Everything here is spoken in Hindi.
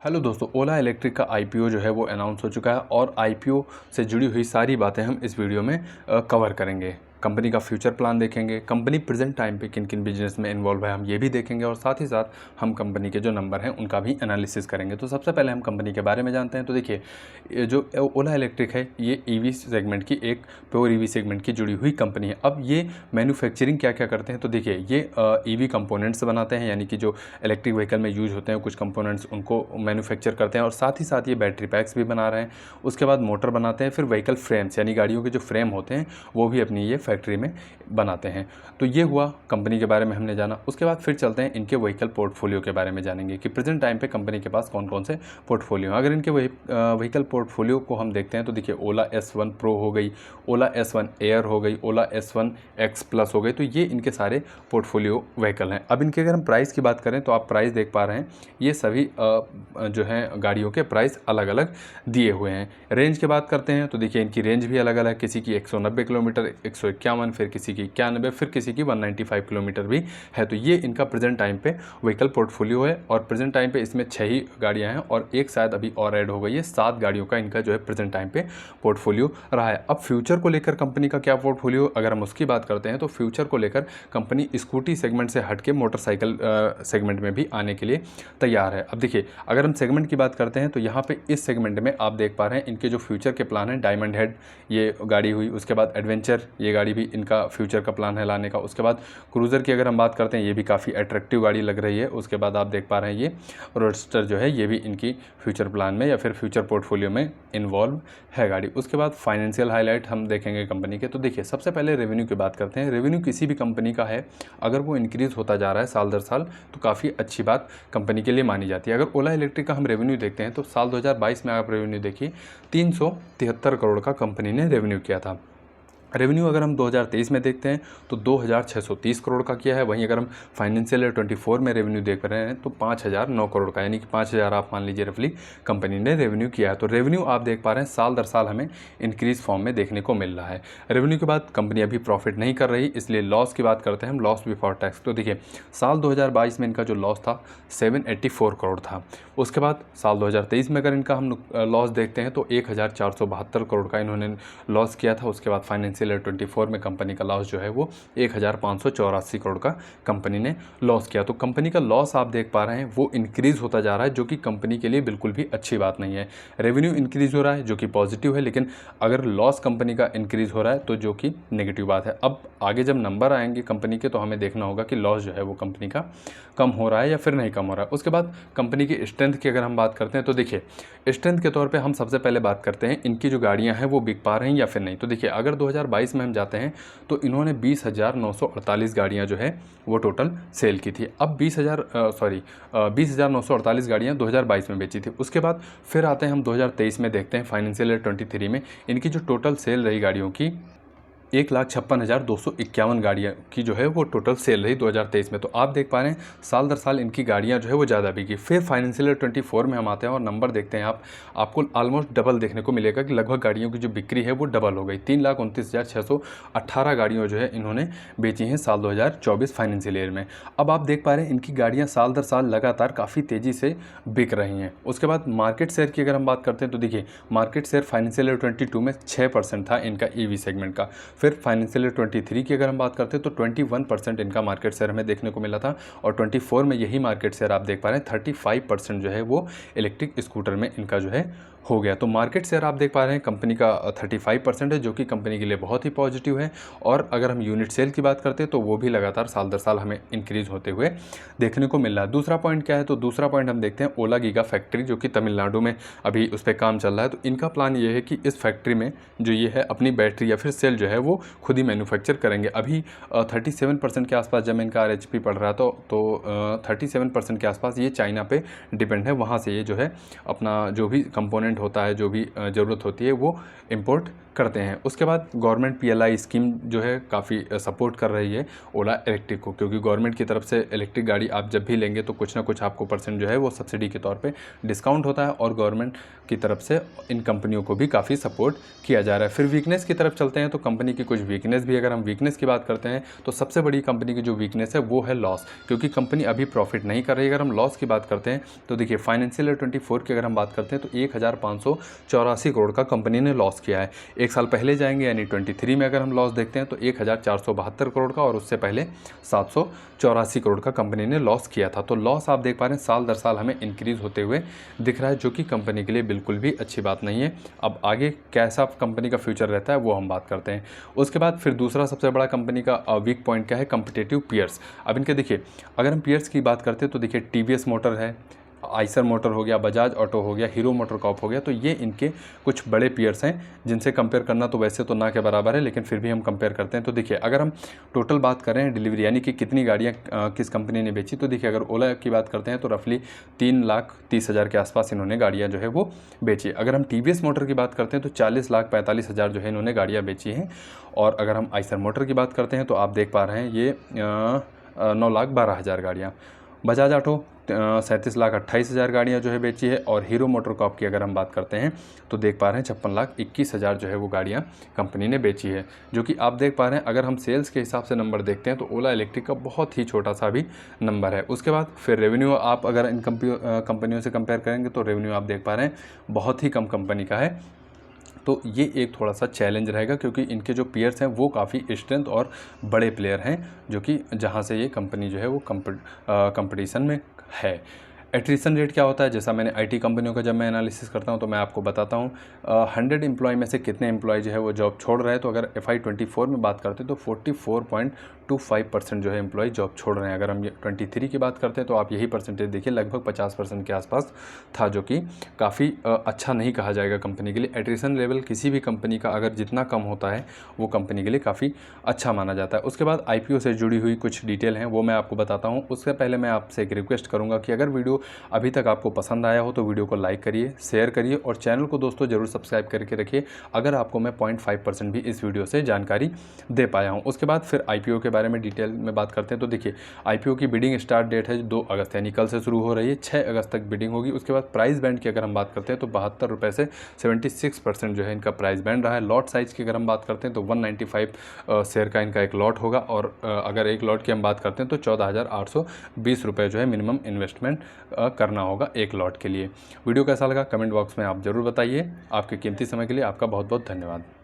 हेलो दोस्तों, ओला इलेक्ट्रिक का आईपीओ जो है वो अनाउंस हो चुका है और आईपीओ से जुड़ी हुई सारी बातें हम इस वीडियो में कवर करेंगे। कंपनी का फ्यूचर प्लान देखेंगे, कंपनी प्रेजेंट टाइम पे किन किन बिजनेस में इन्वॉल्व है हम ये भी देखेंगे और साथ ही साथ हम कंपनी के जो नंबर हैं उनका भी एनालिसिस करेंगे। तो सबसे पहले हम कंपनी के बारे में जानते हैं। तो देखिए, ये जो ओला इलेक्ट्रिक है ये ईवी सेगमेंट की एक प्योर ईवी सेगमेंट की जुड़ी हुई कंपनी है। अब ये मैन्युफैक्चरिंग क्या क्या करते हैं, तो देखिए ये ईवी कंपोनेंट्स बनाते हैं, यानी कि जो इलेक्ट्रिक व्हीकल में यूज होते हैं कुछ कंपोनेंट्स उनको मैन्युफैक्चर करते हैं और साथ ही साथ ये बैटरी पैक्स भी बना रहे हैं। उसके बाद मोटर बनाते हैं, फिर व्हीकल फ्रेम्स यानी गाड़ियों के जो फ्रेम होते हैं वो भी अपनी ये फैक्ट्री में बनाते हैं। तो ये हुआ कंपनी के बारे में हमने जाना। उसके बाद फिर चलते हैं इनके व्हीकल पोर्टफोलियो के बारे में जानेंगे कि प्रेजेंट टाइम पे कंपनी के पास कौन कौन से पोर्टफोलियो हैं। अगर इनके व्हीकल पोर्टफोलियो को हम देखते हैं तो देखिए ओला S1 प्रो हो गई, ओला S1 एयर हो गई, ओला S1 X प्लस हो गई। तो ये इनके सारे पोर्टफोलियो व्हीकल हैं। अब इनके अगर हम प्राइस की बात करें तो आप प्राइस देख पा रहे हैं, ये सभी जो हैं गाड़ियों के प्राइस अलग अलग दिए हुए हैं। रेंज की बात करते हैं तो देखिए इनकी रेंज भी अलग अलग, किसी की 190 किलोमीटर, 151, फिर किसी की 91, फिर किसी की 195 किलोमीटर भी है। तो ये इनका प्रेजेंट टाइम पे व्हीकल पोर्टफोलियो है और प्रेजेंट टाइम पे इसमें 6 ही गाड़ियां हैं और एक शायद अभी और ऐड हो गई है। 7 गाड़ियों का इनका जो है प्रेजेंट टाइम पे पोर्टफोलियो रहा है। अब फ्यूचर को लेकर कंपनी का क्या पोर्टफोलियो, अगर हम उसकी बात करते हैं तो फ्यूचर को लेकर कंपनी स्कूटी सेगमेंट से हट के मोटरसाइकिल सेगमेंट में भी आने के लिए तैयार है। अब देखिए, अगर हम सेगमेंट की बात करते हैं तो यहाँ पे इस सेगमेंट में आप देख पा रहे हैं इनके जो फ्यूचर के प्लान हैं, डायमंड हेड ये गाड़ी हुई, उसके बाद एडवेंचर ये गाड़ी भी इनका फ्यूचर का प्लान है लाने का। उसके बाद क्रूज़र की अगर हम बात करते हैं ये भी काफ़ी अट्रैक्टिव गाड़ी लग रही है। उसके बाद आप देख पा रहे हैं ये रोडस्टर जो है ये भी इनकी फ्यूचर प्लान में या फिर फ्यूचर पोर्टफोलियो में इन्वॉल्व है गाड़ी। उसके बाद फाइनेंशियल हाईलाइट हम देखेंगे कंपनी के। तो देखिए सबसे पहले रेवेन्यू की बात करते हैं। रेवेन्यू किसी भी कंपनी का है अगर वो इंक्रीज़ होता जा रहा है साल दर साल तो काफ़ी अच्छी बात कंपनी के लिए मानी जाती है। अगर ओला इलेक्ट्रिक का हम रेवेन्यू देखते हैं तो साल 2022 में आप रेवेन्यू देखिए 373 करोड़ का कंपनी ने रेवेन्यू किया था। रेवेन्यू अगर हम 2023 में देखते हैं तो 2630 करोड़ का किया है। वहीं अगर हम फाइनेंशियल ईयर 24 में रेवेन्यू देख रहे हैं तो 5009 करोड़ का, यानी कि 5000 आप मान लीजिए रफली कंपनी ने रेवेन्यू किया है। तो रेवेन्यू आप देख पा रहे हैं साल दर साल हमें इंक्रीज फॉर्म में देखने को मिल रहा है। रेवेन्यू के बाद कंपनी अभी प्रॉफिट नहीं कर रही, इसलिए लॉस की बात करते हैं हम, लॉस बिफोर टैक्स। तो देखिए साल 2022 में इनका जो लॉस था 784 करोड़ था। उसके बाद साल 2023 में अगर इनका हम लॉस देखते हैं तो 1472 करोड़ का इन्होंने लॉस किया था। उसके बाद फाइनेंशियल ईयर 24 में कंपनी का लॉस जो है वो 1584 करोड़ का कंपनी ने लॉस किया। तो कंपनी का लॉस आप देख पा रहे हैं वो इंक्रीज होता जा रहा है, जो कि कंपनी के लिए बिल्कुल भी अच्छी बात नहीं है। रेवेन्यू इंक्रीज हो रहा है जो कि पॉजिटिव है, लेकिन अगर लॉस कंपनी का इंक्रीज हो रहा है तो जो कि नेगेटिव बात है। अब आगे जब नंबर आएंगे कंपनी के तो हमें देखना होगा कि लॉस जो है वो कंपनी का कम हो रहा है या फिर नहीं कम हो रहा है। उसके बाद कंपनी की स्ट्रेंथ की अगर हम बात करते हैं तो देखिए स्ट्रेंथ के तौर पे हम सबसे पहले बात करते हैं इनकी जो गाड़ियां हैं वो बिक पा रहे हैं या फिर नहीं। तो देखिए अगर 2022 में हम जाते हैं तो इन्होंने 20,948 गाड़ियां जो है वो टोटल सेल की थी। अब 20,948 गाड़ियां 2022 में बेची थी। उसके बाद फिर आते हैं हम 2023 में देखते हैं फाइनेंशियल ईयर 23 में इनकी जो टोटल सेल रही गाड़ियों की 1,56,251 गाड़ियाँ की जो है वो टोटल सेल रही 2023 में। तो आप देख पा रहे हैं साल दर साल इनकी गाड़ियाँ जो है वो ज़्यादा बिकी। फिर फाइनेंशियल ईयर 24 में हम आते हैं और नंबर देखते हैं आपको ऑलमोस्ट डबल देखने को मिलेगा कि लगभग गाड़ियों की जो बिक्री है वो डबल हो गई। 3,29,618 गाड़ियाँ जो है इन्होंने बेची हैं साल 2024 फाइनेंशियल ईयर में। अब आप देख पा रहे हैं इनकी गाड़ियाँ साल दर साल लगातार काफ़ी तेज़ी से बिक रही हैं। उसके बाद मार्केट शेयर की अगर हम बात करते हैं तो देखिए मार्केट शेयर फाइनेंशियल ईयर 22 में 6% था इनका ईवी सेगमेंट का। फिर फाइनेंशियल ईयर 23 की अगर हम बात करते हैं तो 21% इनका मार्केट शेयर हमें देखने को मिला था और 24 में यही मार्केट शेयर आप देख पा रहे हैं 35% जो है वो इलेक्ट्रिक स्कूटर में इनका जो है हो गया। तो मार्केट शेयर आप देख पा रहे हैं कंपनी का 35% है, जो कि कंपनी के लिए बहुत ही पॉजिटिव है। और अगर हम यूनिट सेल की बात करते हैं तो वो भी लगातार साल दर साल हमें इंक्रीज होते हुए देखने को मिल रहा है। दूसरा पॉइंट क्या है, तो दूसरा पॉइंट हम देखते हैं ओला गीगा फैक्ट्री, जो कि तमिलनाडु में अभी उस पर काम चल रहा है। तो इनका प्लान ये है कि इस फैक्ट्री में जो ये है अपनी बैटरी या फिर सेल जो है वो खुद ही मैन्युफैक्चर करेंगे। अभी 37% के आसपास जब इनका RHP पड़ रहा था तो 37% के आसपास ये चाइना पे डिपेंड है। वहाँ से ये जो है अपना जो भी कंपोनेंट होता है, जो भी ज़रूरत होती है वो इंपोर्ट करते हैं। उसके बाद गवर्नमेंट PLI स्कीम जो है काफ़ी सपोर्ट कर रही है ओला इलेक्ट्रिक को, क्योंकि गवर्नमेंट की तरफ से इलेक्ट्रिक गाड़ी आप जब भी लेंगे तो कुछ ना कुछ आपको परसेंट जो है वो सब्सिडी के तौर पे डिस्काउंट होता है, और गवर्नमेंट की तरफ से इन कंपनियों को भी काफ़ी सपोर्ट किया जा रहा है। फिर वीकनेस की तरफ चलते हैं, तो कंपनी की कुछ वीकनेस भी, अगर हम वीकनेस की बात करते हैं तो सबसे बड़ी कंपनी की जो वीकनेस है वो है लॉस, क्योंकि कंपनी अभी प्रॉफिट नहीं कर रही है। अगर हम लॉस की बात करते हैं तो देखिए फाइनेंशियल ईयर 24 की अगर हम बात करते हैं तो 1584 करोड़ का कंपनी ने लॉस किया है। एक साल पहले जाएंगे यानी 23 में अगर हम लॉस देखते हैं तो 1472 करोड़ का, और उससे पहले 784 करोड़ का कंपनी ने लॉस किया था। तो लॉस आप देख पा रहे हैं साल दर साल हमें इंक्रीज होते हुए दिख रहा है, जो कि कंपनी के लिए बिल्कुल भी अच्छी बात नहीं है। अब आगे कैसा कंपनी का फ्यूचर रहता है वो हम बात करते हैं। उसके बाद फिर दूसरा सबसे बड़ा कंपनी का वीक पॉइंट क्या है, कम्पिटेटिव पीयर्स। अब इनके देखिए अगर हम पीयर्स की बात करते हैं तो देखिए TVS मोटर है, आइसर मोटर हो गया, बजाज ऑटो हो गया, हीरो मोटर कॉर्प हो गया, तो ये इनके कुछ बड़े पीयर्स हैं जिनसे कंपेयर करना तो वैसे तो ना के बराबर है, लेकिन फिर भी हम कंपेयर करते हैं। तो देखिए अगर हम टोटल बात करें डिलीवरी यानी कि कितनी गाड़ियाँ किस कंपनी ने बेची, तो देखिए अगर ओला की बात करते हैं तो रफली 3,30,000 के आसपास इन्होंने गाड़ियाँ जो है वो बेची। अगर हम TVS मोटर की बात करते हैं तो 40,45,000 जो है इन्होंने गाड़ियाँ बेची हैं। और अगर हम आइसर मोटर की बात करते हैं तो आप देख पा रहे हैं ये 9,12,000 गाड़ियाँ। बजाज ऑटो 37,28,000 गाड़ियाँ जो है बेची है। और हीरो मोटर कॉर्प की अगर हम बात करते हैं तो देख पा रहे हैं 56,21,000 जो है वो गाड़ियाँ कंपनी ने बेची है, जो कि आप देख पा रहे हैं अगर हम सेल्स के हिसाब से नंबर देखते हैं तो ओला इलेक्ट्रिक का बहुत ही छोटा सा भी नंबर है। उसके बाद फिर रेवेन्यू आप अगर इन कंपनियों से कंपेयर करेंगे तो रेवेन्यू आप देख पा रहे हैं बहुत ही कम कंपनी का है। तो ये एक थोड़ा सा चैलेंज रहेगा, क्योंकि इनके जो पीयर्स हैं वो काफ़ी स्ट्रेंथ और बड़े प्लेयर हैं, जो कि जहाँ से ये कंपनी जो है वो कंपटीशन में है। एट्रिशन रेट क्या होता है, जैसा मैंने IT कंपनियों का जब मैं एनालिसिस करता हूँ तो मैं आपको बताता हूँ 100 एम्प्लॉय में से कितने एम्प्लॉय जो है वो जॉब छोड़ रहे हैं। तो अगर FY 24 में बात करते हैं तो 44.25% जो है एम्प्लॉय जॉब छोड़ रहे हैं। अगर हम 23 की बात करते हैं तो आप यही परसेंटेज देखिए, लगभग 50% के आसपास था, जो कि काफ़ी अच्छा नहीं कहा जाएगा कंपनी के लिए। एट्रिशन लेवल किसी भी कंपनी का अगर जितना कम होता है वो कंपनी के लिए काफ़ी अच्छा माना जाता है। उसके बाद IPO से जुड़ी हुई कुछ डिटेल हैं वो मैं आपको बताता हूँ। उससे पहले मैं आपसे एक रिक्वेस्ट करूँगा कि अगर वीडियो अभी तक आपको पसंद आया हो तो वीडियो को लाइक करिए, शेयर करिए, और चैनल को दोस्तों ज़रूर सब्सक्राइब करके रखिए अगर आपको मैं 0.5% भी इस वीडियो से जानकारी दे पाया हूँ। उसके बाद फिर IPO के बारे में डिटेल में बात करते हैं। तो देखिए IPO की बिडिंग स्टार्ट डेट है 2 अगस्त, यानी कल से शुरू हो रही है, 6 अगस्त तक बिडिंग होगी। उसके बाद प्राइस बैंड की अगर हम बात करते हैं तो 72 रुपये से 76% जो है इनका प्राइस बैंड रहा है। लॉट साइज़ की अगर हम बात करते हैं तो 195 शेयर का इनका एक लॉट होगा, और अगर एक लॉट की हम बात करते हैं तो 14,820 रुपये जो है मिनिमम इन्वेस्टमेंट करना होगा एक लॉट के लिए। वीडियो कैसा लगा कमेंट बॉक्स में आप ज़रूर बताइए। आपके कीमती समय के लिए आपका बहुत बहुत धन्यवाद।